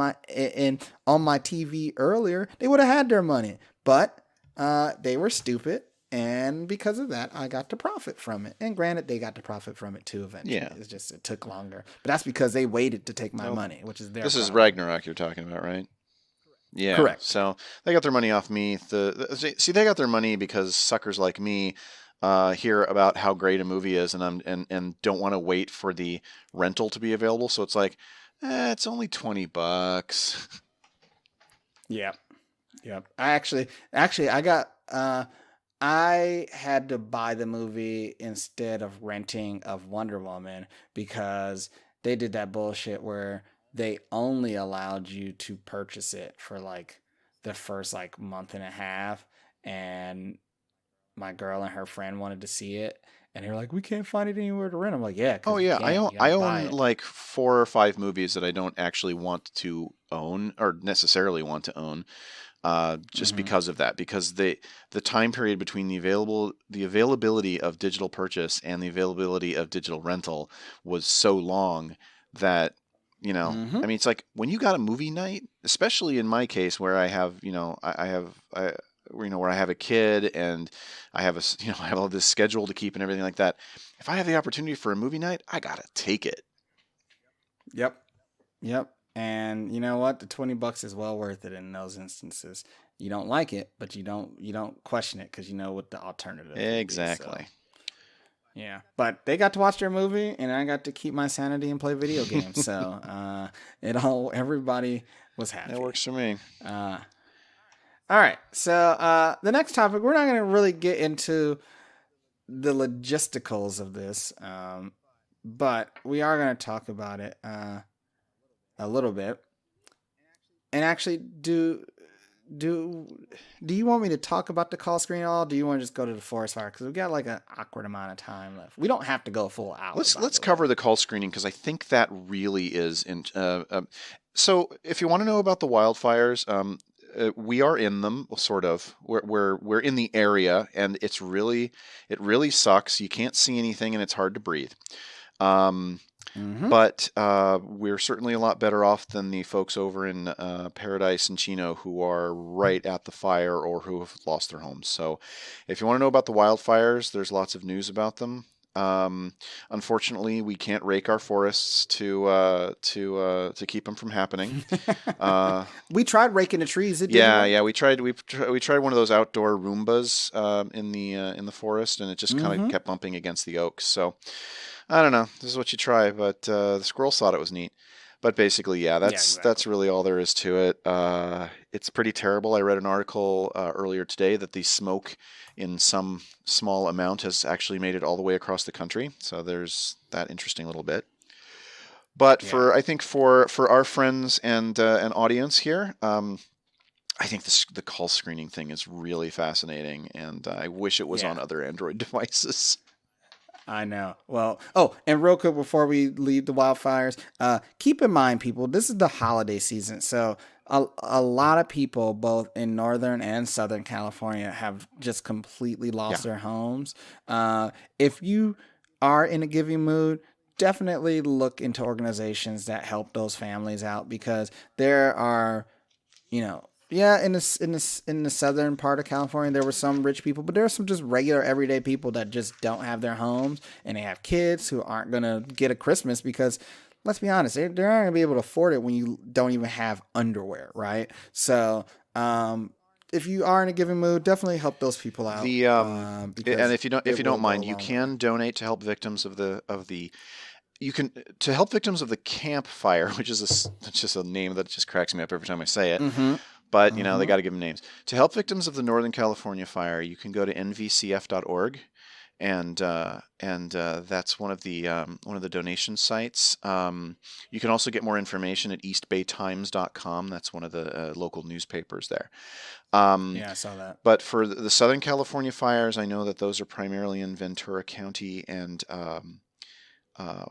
on my TV earlier, they would have had their money. But they were stupid, and because of that, I got to profit from it. And granted, they got to profit from it too eventually. Yeah. It's just it took longer, but that's because they waited to take my Nope. money, which is their This is problem. Ragnarok you're talking about, right? Yeah. Correct. So they got their money off me. See, they got their money because suckers like me hear about how great a movie is, and don't want to wait for the rental to be available. So it's like, it's only $20. Yep. Yep. Actually, I had to buy the movie instead of renting of Wonder Woman because they did that bullshit where they only allowed you to purchase it for like the first like month and a half, and my girl and her friend wanted to see it, and they were like, we can't find it anywhere to rent. I'm like, yeah, Oh because you yeah, can't, you I gotta buy own it. like 4 or 5 movies that I don't actually want to own or necessarily want to own. just Mm-hmm. because of that, because the time period between the availability of digital purchase and the availability of digital rental was so long that, Mm-hmm. I mean, it's like when you got a movie night, especially in my case where I have, where I have a kid and I have I have all this schedule to keep and everything like that. If I have the opportunity for a movie night, I gotta take it. Yep. Yep. And you know what? The $20 is well worth it in those instances. You don't like it, but you don't question it because you know what the alternative will be. So Exactly. yeah. But they got to watch their movie, and I got to keep my sanity and play video games. So everybody was That happy. works for me. Uh, all right. So the next topic, we're not going to really get into the logisticals of this, but we are going to talk about it a little bit. And actually, do do you want me to talk about the call screen at all? Do you want to just go to the forest fire? Because we've got like an awkward amount of time left. We don't have to go a full hour, by Let's the way. cover the call screening because I think that really is in. So if you want to know about the wildfires, we are in them, sort of. We're in the area, and it really sucks. You can't see anything, and it's hard to breathe. Um, Mm-hmm. but we're certainly a lot better off than the folks over in Paradise and Chino who are right at the fire or who have lost their homes. So, if you want to know about the wildfires, there's lots of news about them. Um, Unfortunately, we can't rake our forests to keep them from happening. Uh, We tried raking the trees. It didn't yeah, work. yeah, we tried one of those outdoor Roombas in the forest, and it just kind of Mm-hmm. kept bumping against the oaks. So I don't know. This is what you try, but the squirrels thought it was neat. But basically, yeah, Yeah, that's exactly. really all there is to it. It's pretty terrible. I read an article earlier today that the smoke in some small amount has actually made it all the way across the country. So there's that interesting little bit. But Yeah. I think for our friends and audience here, I think the call screening thing is really fascinating, and I wish it was Yeah. on other Android devices. I know. Well, oh, and real quick before we leave the wildfires, keep in mind, people, this is the holiday season. So a lot of people, both in Northern and Southern California, have just completely Yeah. lost their homes. If you are in a giving mood, definitely look into organizations that help those families out because there are yeah, in the southern part of California, there were some rich people, but there are some just regular everyday people that just don't have their homes and they have kids who aren't gonna get a Christmas because, let's be honest, they're not gonna be able to afford it when you don't even have underwear, right? So, if you are in a given mood, definitely help those people out The and because if it you will don't go a mind, you long way. can donate to help victims of the you can to help victims of the campfire, which is that's just a name that just cracks me up every time I say it. Mm-hmm. But they Mm-hmm. got to give them names. To help victims of the Northern California fire, you can go to nvcf.org, and that's one of the donation sites. You can also get more information at eastbaytimes.com. That's one of the local newspapers there. Um, Yeah, I saw that. but for the Southern California fires, I know that those are primarily in Ventura County and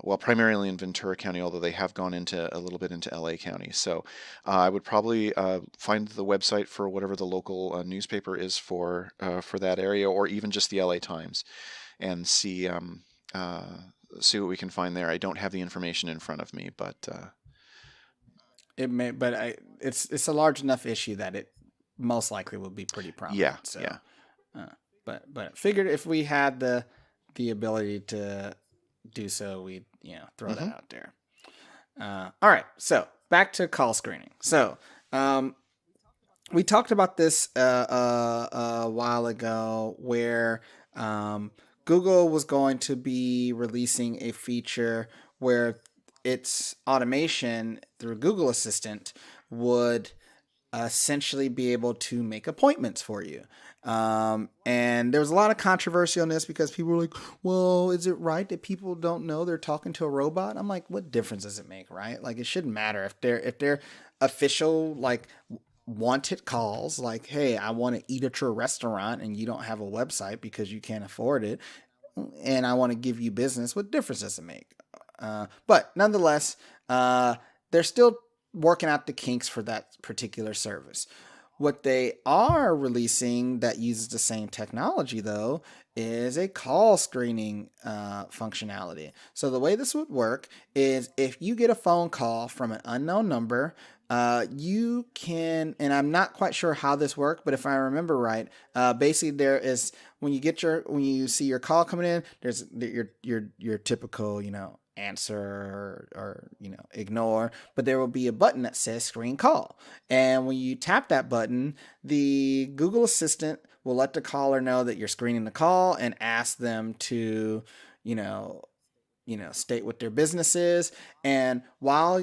well, primarily in Ventura County, although they have gone into a little bit into LA County. So I would probably find the website for whatever the local newspaper is for that area, or even just the LA Times, and uh, see what we can find there. I don't have the information in front of me, but It may, but it's a large enough issue that it most likely will be pretty yeah, prominent. So, yeah. uh, but figured if we had the ability to do so, we'd throw that Hmm. out there. All right, so back to call screening. So, um, we talked about this a while ago, where um, Google was going to be releasing a feature where its automation through Google Assistant would essentially be able to make appointments for you. And there was a lot of controversy on this because people were like, well, is it right that people don't know they're talking to a robot? I'm like, what difference does it make, right? Like, it shouldn't matter if they're official, like, wanted calls, like, hey, I want to eat at your restaurant and you don't have a website because you can't afford it, and I want to give you business. What difference does it make? But nonetheless, they're still working out the kinks for that particular service. What they are releasing that uses the same technology, though, is a call screening functionality. So the way this would work is if you get a phone call from an unknown number, you can, and I'm not quite sure how this works, but if I remember right, basically there is when you see your call coming in, there's your typical answer or ignore, but there will be a button that says screen call, and when you tap that button, the Google Assistant will let the caller know that you're screening the call and ask them to you know state what their business is. And while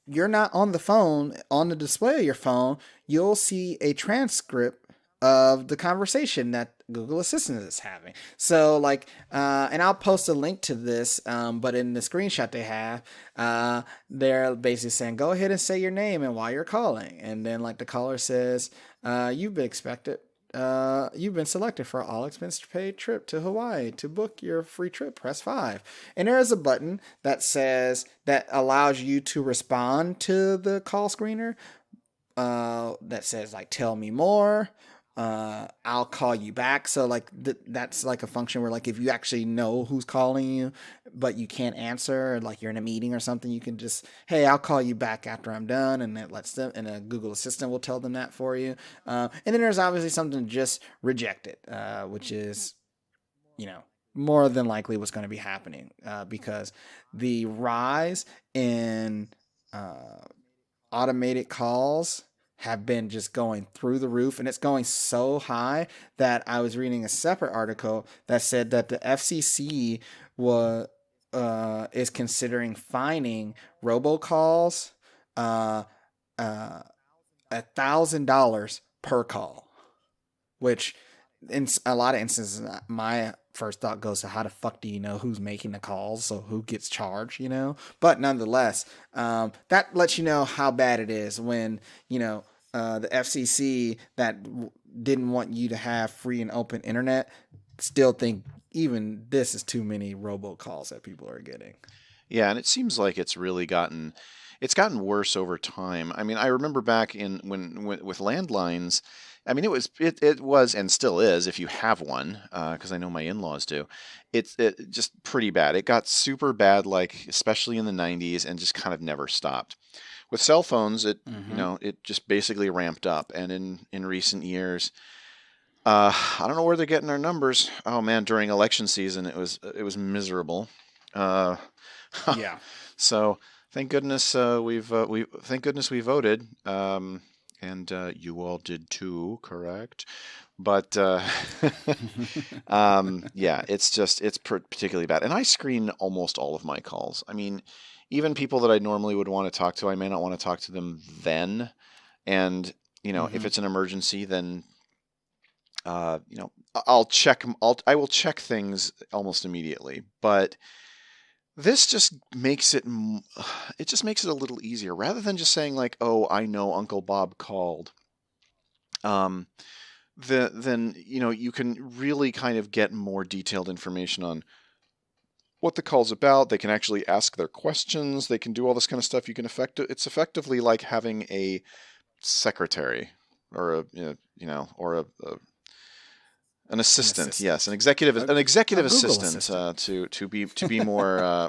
you're not on the phone, on the display of your phone, you'll see a transcript of the conversation that Google Assistant is having. So, like, and I'll post a link to this, but in the screenshot they have, they're basically saying, go ahead and say your name and why you're calling. And then, like, the caller says, you've been expected. You've been selected for all expense paid trip to Hawaii. To book your free trip, press 5. And there is a button that allows you to respond to the call screener. That says like, tell me more. I'll call you back. So like that's like a function where like if you actually know who's calling you, but you can't answer, or like you're in a meeting or something, you can just, hey, I'll call you back after I'm done, and that lets them, and a Google Assistant will tell them that for you. And then there's obviously something to just reject it, which is, more than likely what's going to be happening, because the rise in automated calls have been just going through the roof, and it's going so high that I was reading a separate article that said that the FCC was is considering fining robocalls $1,000 per call, which in a lot of instances, my first thought goes to how the fuck do you know who's making the calls? So who gets charged, But nonetheless, that lets you know how bad it is when, the FCC that didn't want you to have free and open internet still think even this is too many robocalls that people are getting. Yeah, and it seems like it's gotten worse over time. I mean, I remember back in when with landlines. I mean, it was and still is, if you have one, because I know my in-laws do. It just pretty bad. It got super bad, like especially in the '90s, and just kind of never stopped. With cell phones, Mm-hmm. it just basically ramped up, and in recent years, I don't know where they're getting their numbers. Oh man, during election season, it was miserable. Uh, Yeah. so thank goodness thank goodness we voted. And you all did too, correct? But yeah, it's particularly bad. And I screen almost all of my calls. I mean, even people that I normally would want to talk to, I may not want to talk to them then. And if Mm-hmm. it's an emergency, then I'll check. I will check things almost immediately. But this just makes it it just makes it a little easier rather than just saying like, "Oh, I know Uncle Bob called." Um, then you can really kind of get more detailed information on what the call's about. They can actually ask their questions. They can do all this kind of stuff. It's effectively like having a secretary or an An assistant. Yes, assistant. an A executive Google assistant assistant. to be more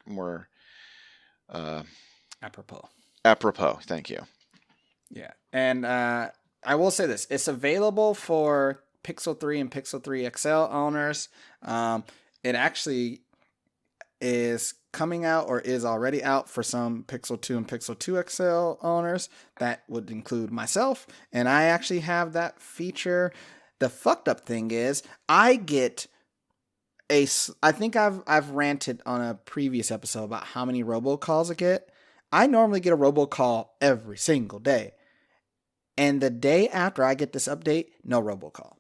more uh, Apropos. apropos. Thank you. Yeah. And I will say this, it's available for Pixel 3 and Pixel 3 XL owners. It actually is coming out or is already out for some Pixel 2 and Pixel 2 XL owners. That would include myself. And I actually have that feature. The fucked up thing is, I get I think I've ranted on a previous episode about how many robocalls I get. I normally get a robocall every single day. And the day after I get this update, no robocall.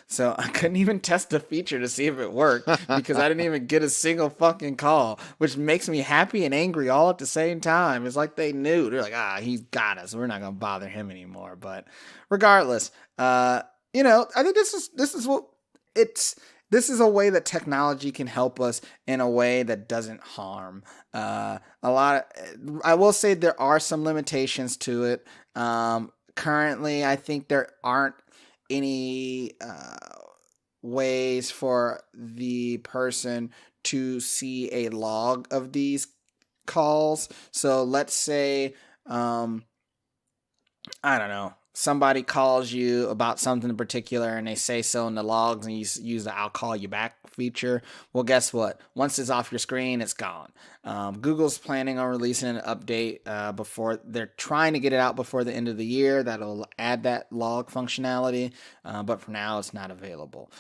So I couldn't even test the feature to see if it worked because I didn't even get a single fucking call, which makes me happy and angry all at the same time. It's like they knew. They're like, he's got us. We're not gonna bother him anymore. But regardless, I think this is what it's. This is a way that technology can help us in a way that doesn't harm. A lot. I will say there are some limitations to it. currently, I think there aren't any ways for the person to see a log of these calls. So let's say, I don't know, somebody calls you about something in particular and they say so in the logs, and you use the "I'll call you back" feature. Well, guess what? Once it's off your screen, it's gone. Google's planning on releasing an update before, they're trying to get it out before the end of the year that'll add that log functionality, but for now it's not available.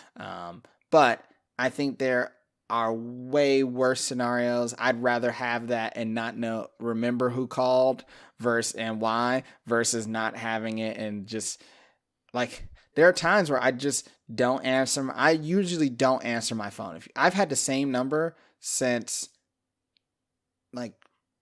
But I think there are way worse scenarios. I'd rather have that and not remember who called and why, versus not having it and just, like, there are times where I just don't answer. I usually don't answer my phone. I've had the same number since like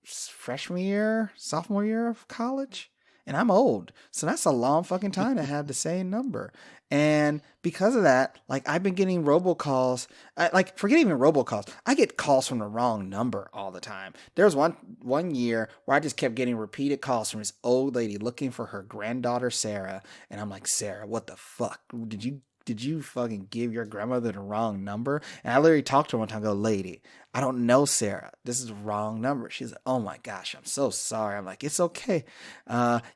freshman year, sophomore year of college. And I'm old. So that's a long fucking time to have the same number. And because of that, like, I've been getting robocalls. Like, forget even robocalls. I get calls from the wrong number all the time. There was one year where I just kept getting repeated calls from this old lady looking for her granddaughter, Sarah. And I'm like, Sarah, what the fuck? Did you fucking give your grandmother the wrong number? And I literally talked to her one time and go, lady, I don't know Sarah. This is the wrong number. She's like, oh my gosh, I'm so sorry. I'm like, it's okay.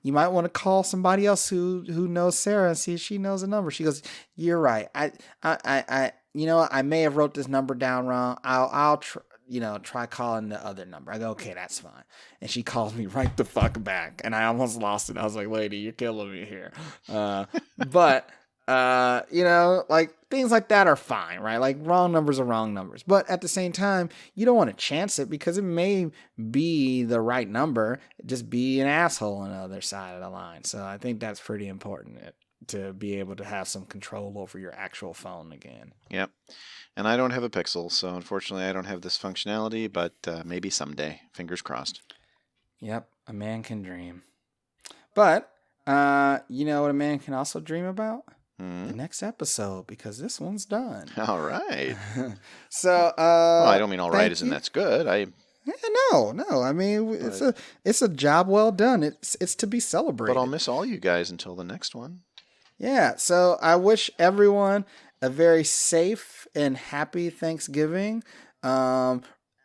You might want to call somebody else who knows Sarah and see if she knows the number. She goes, you're right. I you know, I may have wrote this number down wrong. I'll try calling the other number. I go, okay, that's fine. And she calls me right the fuck back. And I almost lost it. I was like, lady, you're killing me here. But like, things like that are fine, right? Like, wrong numbers are wrong numbers. But at the same time, you don't want to chance it because it may be the right number, just be an asshole on the other side of the line. So I think that's pretty important to be able to have some control over your actual phone again. Yep. And I don't have a Pixel, so unfortunately I don't have this functionality, but maybe someday. Fingers crossed. Yep. A man can dream. But, you know what a man can also dream about? The next episode, because this one's done. All right. So, well, I don't mean all right as in that's good. No. I mean, it's a job well done. It's to be celebrated. But I'll miss all you guys until the next one. Yeah. So I wish everyone a very safe and happy Thanksgiving.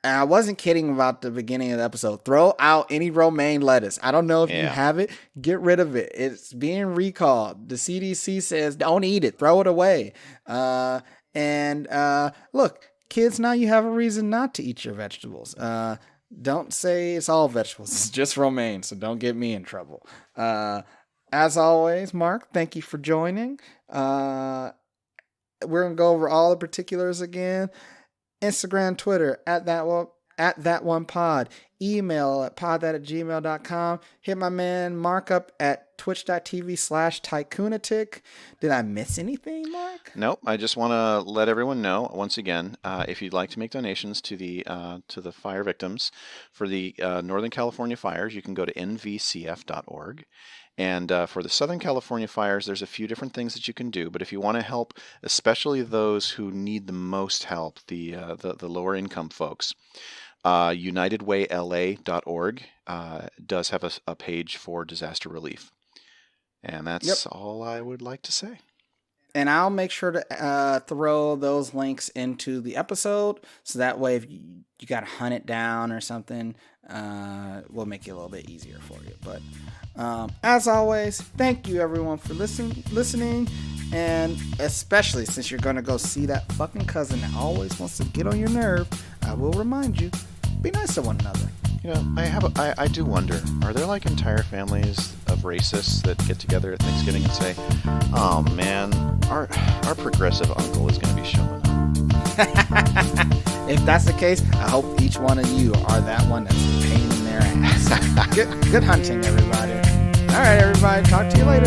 And I wasn't kidding about the beginning of the episode. Throw out any romaine lettuce. I don't know if you have it. Get rid of it. It's being recalled. The CDC says don't eat it. Throw it away. Look, kids, now you have a reason not to eat your vegetables. Don't say it's all vegetables. It's just romaine, so don't get me in trouble. As always, Mark, thank you for joining. We're going to go over all the particulars again. Instagram, Twitter, at that one pod. Email at podthat@gmail.com. Hit my man Mark up at twitch.tv/tycoonatic. Did I miss anything, Mark? Nope. I just want to let everyone know once again, if you'd like to make donations to the fire victims for the Northern California fires, you can go to nvcf.org. And for the Southern California fires, there's a few different things that you can do. But if you want to help, especially those who need the most help, the lower income folks, UnitedWayLA.org does have a page for disaster relief. And that's all I would like to say. And I'll make sure to throw those links into the episode, so that way if you got to hunt it down or something, we'll make it a little bit easier for you. But as always, thank you everyone for listening, and especially since you're going to go see that fucking cousin that always wants to get on your nerve, I will remind you, be nice to one another. You know, I do wonder, are there like entire families of racists that get together at Thanksgiving and say, oh man, our progressive uncle is going to be showing up? If that's the case, I hope each one of you are that one that's a pain in their ass. Good hunting, everybody. All right, everybody. Talk to you later.